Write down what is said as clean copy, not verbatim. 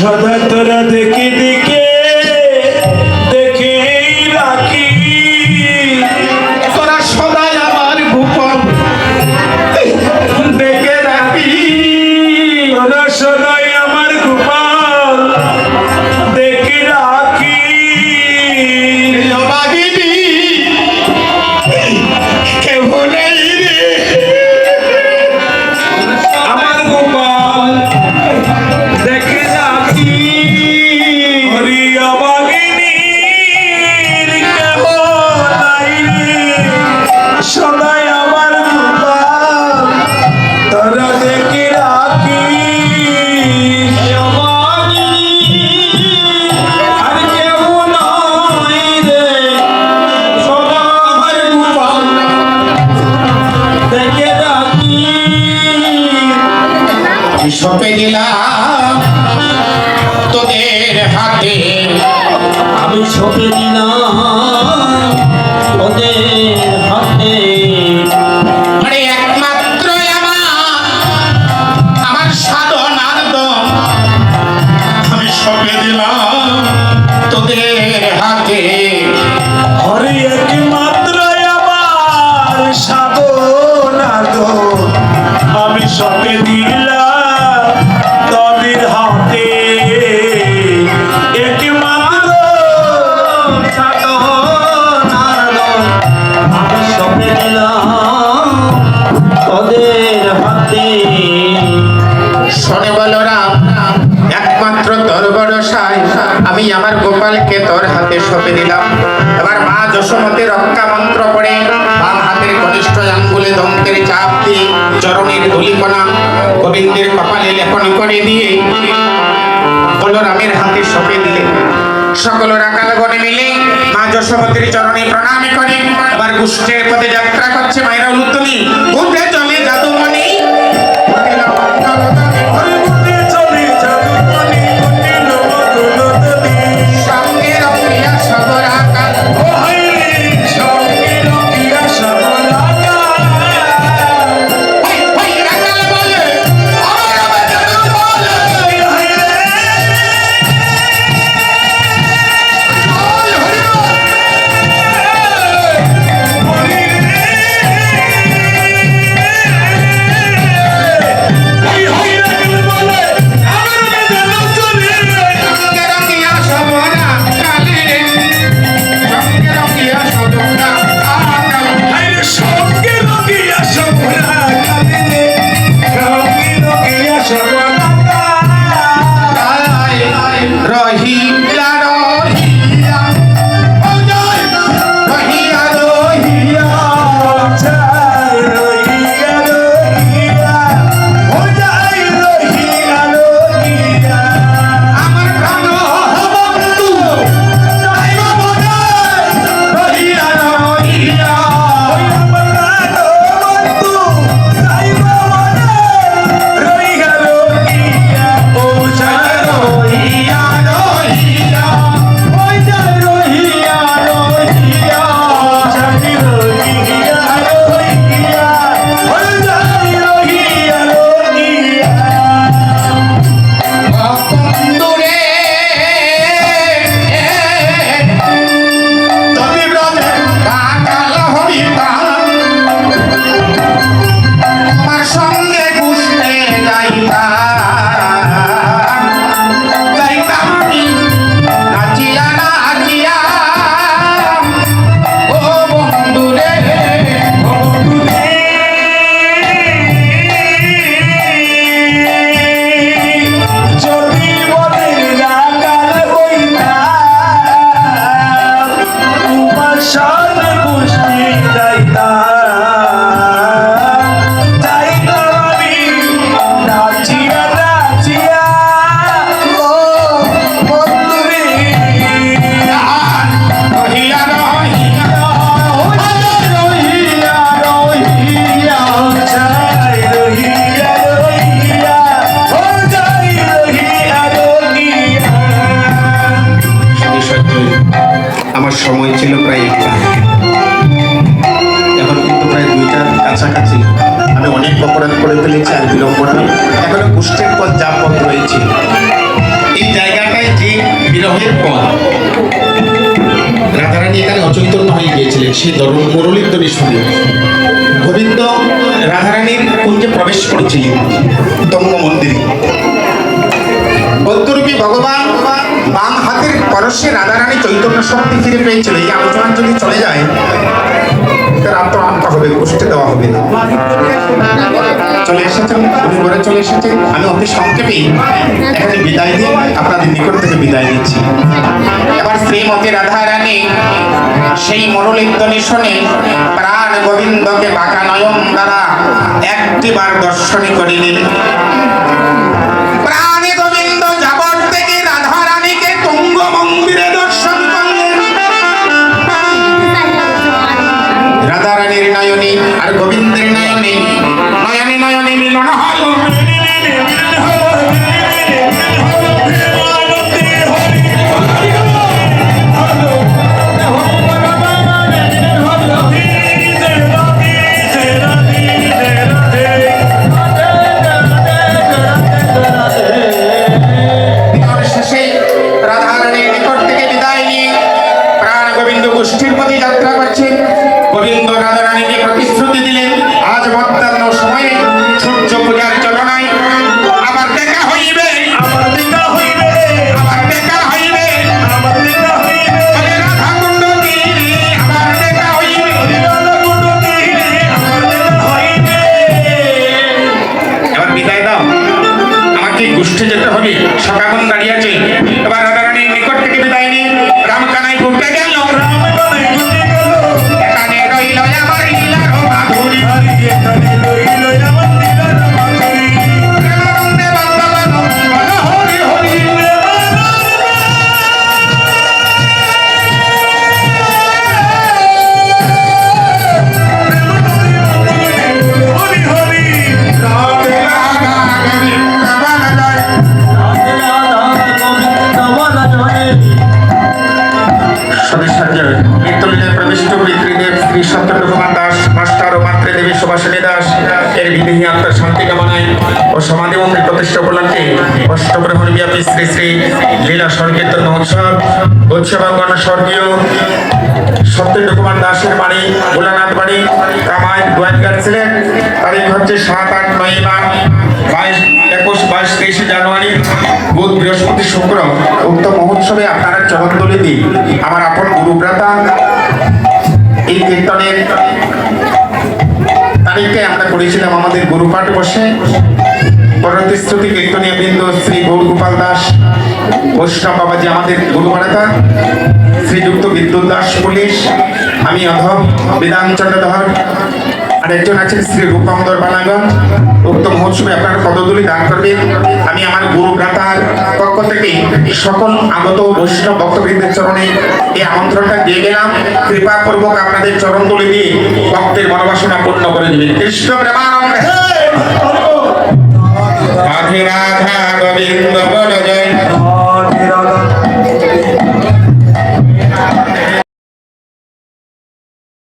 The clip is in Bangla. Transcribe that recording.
সদা তোরা দেখে দেখে দেখে রাখি, তোরা সদাই আমার গোপন দেখে রাখি, তোরা সদাই আমার গোপাল দেখে রাখি। বাগিনী কেউ নেই রে, আমার গোপাল দেখে রাখি। হরিয়া বাগিনীর কেহ নাই রে, সদাই আমার গোপাল তোরা দেখে রাখি। আর কেহ নাই রে, সদাই আমার গোপাল দেখে রাখি। সপে দিলাম তোদের হাতে, আমি সপে দিলাম ওদের হাতে। আরে একমাত্র আমার সাধনার দম, আমি সপে দিলাম তোদের হাতে। হরি একমাত্র আমার সাধনার দোল, আমি সপে দিলাম তোদের হাতে। একমাত্র সাধনার দোল, আমি সপে দিলাম তোদের হাতে। শোনে বলরাম, একমাত্র তোর ভরসায় আমি আমার গোপালকে তোর হাতে সঁপে দিলাম। এবার মা যশোমতি রক্ষা মন্ত্র পড়ে বাম হাতের কনিষ্ঠ আঙ্গুলে দন্তের চাপ দিয়ে চরণের ধূলিকণা গোবিন্দের কপালে লেপন করে দিয়ে বলরামের হাতে সঁপে দিলে। সকল রাকালগণে মিলে মা যশোমতির চরণে প্রণাম করে আবার গুষ্ঠের পথে যাত্রা করছে মায়েরা উলুত্তনি। ঘুরে চলে জাদুমণি, সঙ্গে রঙ্গিয়া সবর আকাল, ওই রাকাল বলে আমার আবার বলে সঙ্গে রঙ্গিয়া সবর আকালে, সঙ্গে রঙ্গিয়া সবর আকাল। রহিয়া রহিয়া ও জয় রহিয়া রহিয়া আমার প্রাণ বন্ধু দৈব বলে রহিয়া রহিয়া ও জয় রহিয়া রহিয়া ও জয় রহিয়া রহিয়া বন্ধুরে তুমি ব্রজে কাকাল হইতাম, তোমার সঙ্গে ঘুষতে যাইতাম, যাইতাম আমি নাচিয়া নাচিয়া ও বন্ধুরে। যদি বনের রাগাল বইতা তোমার সাথে পুষ্টি যাইতাম আমি নাচিয়া নাচিয়া ও বন্ধুরে। রহিয়া রহিয়া ও জয় রহিয়া রহিয়া জয় রহিয়া রহিয়া ও জয় রহিয়া রহিয়া। আমার সময় ছিল প্রায় একটা, এখন কিন্তু প্রায় 2টার কাছাকাছি। আমি অনেক অপরাধ করে ফেলেছি, আর বিলম্ব নয়। এখনো কুষ্ঠের পথ যা পথ রয়েছে, এই বিরহের পথ। রাধারানী এখানে অচৈতন্য হয়ে গিয়েছিলেন সেই মুরলীর ধ্বনি শুনে। গোবিন্দ রাধারানীর কুঞ্জে প্রবেশ করেছিলেন তঙ্গ মন্দিরে। বৌদ্ধরূপী ভগবান বাম হাতের পরশে রাধারানী চৈতন্য শক্তি ফিরে পেয়েছিল। এই আলোচনা যদি চলে যায় তার আত্মহত্যা হবে, গোষ্ঠী দেওয়া হবে না। চলে এসেছেন, উনি ঘরে চলে এসেছেন। আমি অতি সংক্ষেপে এখানে বিদায় দিয়ে আপনাদের নিকট থেকে বিদায় নিচ্ছি। এবার শ্রীমতী রাধারানী সেই মুরলীর ধ্বনি শুনে প্রাণ গোবিন্দকে বাঁকা নয়ন দ্বারা একটিবার দর্শন করিলেন। প্রাণে গোবিন্দ যাবর থেকে রাধারানীকে তুঙ্গ মন্দিরে দর্শন করলেন। রাধারানীর নয়নে আর গোবিন্দের নয়নে নয়নে নয়নে মিলন হল। শেষে রাধারানীর নিকট থেকে বিদায় নিয়ে প্রাণ গোবিন্দ গোষ্ঠীর প্রতি যাত্রা করছেন। গোবিন্দ রাধারানীকে প্রতিশ্রুতি দিলেন, আজ মধ্যাহ্ন সময়ে সূর্য পূজার চলনায় আবার দেখা হইবে, আমার দেখা হইবে, আবার দেখা হইবে, আমার দেখা হইবে, বলে রাধাকুণ্ড তীরে আবার দেখা হইবে। রাধাকুণ্ড তীরে আমার দেখা হইবে। এবার বিদায় দাও, আমাকে গোষ্ঠী যেতে হবে, সকাগন দাঁড়িয়ে আছে। এবার রাধারানীর নিকট থেকে বিদায় নিয়ে রামকানাই ঘুরতে গেল। রামকানাই ঘুরতে গেল, এখানে রইল আমার লীলার মাধুরী। হরি এখানে রইল আমার লীলার মাধুরী। প্রেমানন্দে বন্দনা বল হরি হরি। হরি হরি, রাধে রাধা গোবিন্দ বল জয়। সবিসর্জন মৃত্যুলীলায় প্রবিষ্ট পিতৃদেব শ্রী সত্যেন্দ্র কুমার দাস মাস্টার ও মাতৃদেবী সুভাষিনী দাস এর বিদেহী আত্মার শান্তি কামনায় ও সমাধি মন্দির প্রতিষ্ঠা উপলক্ষে অষ্টপ্রহর ব্যাপী শ্রী শ্রী লীলা সংকীর্তন মহোৎসব উৎসবাঙ্গন স্বর্গীয় সত্যেন্দ্র কুমার দাসের বাড়ি ভোলানাথ বাড়ি কামায় গোয়ালঘাট ছিলেন। তারিখ হচ্ছে 7, 8, 9 মাঘ 22, 21, 22, 23 জানুয়ারি বুধ বৃহস্পতি শুক্র। উক্ত মহোৎসবে আপনারা চরণদলি দিন। আমার আপন গুরুভ্রাতা এই কীর্তনের তারিখে আমরা করেছিলাম আমাদের গুরুপাঠ বসে। প্রতিশ্রুতি কীর্তনীয় বৃন্দ শ্রী গৌর গোপাল দাস বৈষ্ণব বাবাজি আমাদের গুরুভ্রাতা, শ্রীযুক্ত বিদ্যুৎ দাস পুলিশ, আমি অধম বিধান চন্দ্রধর, আর একজন আছেন শ্রী রূপমদর বালাগন। উক্ত মহোৎসবে আপনারা পদধূলি দান করবেন। আমি আমার গুরু ভ্রাতার পক্ষ থেকে সকল আগত বৈষ্ণব ভক্তবৃন্দের চরণে এই আমন্ত্রণটা দিয়ে গেলাম। কৃপাপূর্বক আপনাদের চরণধূলি দিয়ে ভক্তের মনোবাসনা পূর্ণ করে দেবেন। কৃষ্ণ প্রেমানন্দে রাধে রাধা গোবিন্দ বল জয়। রাধে রাধা।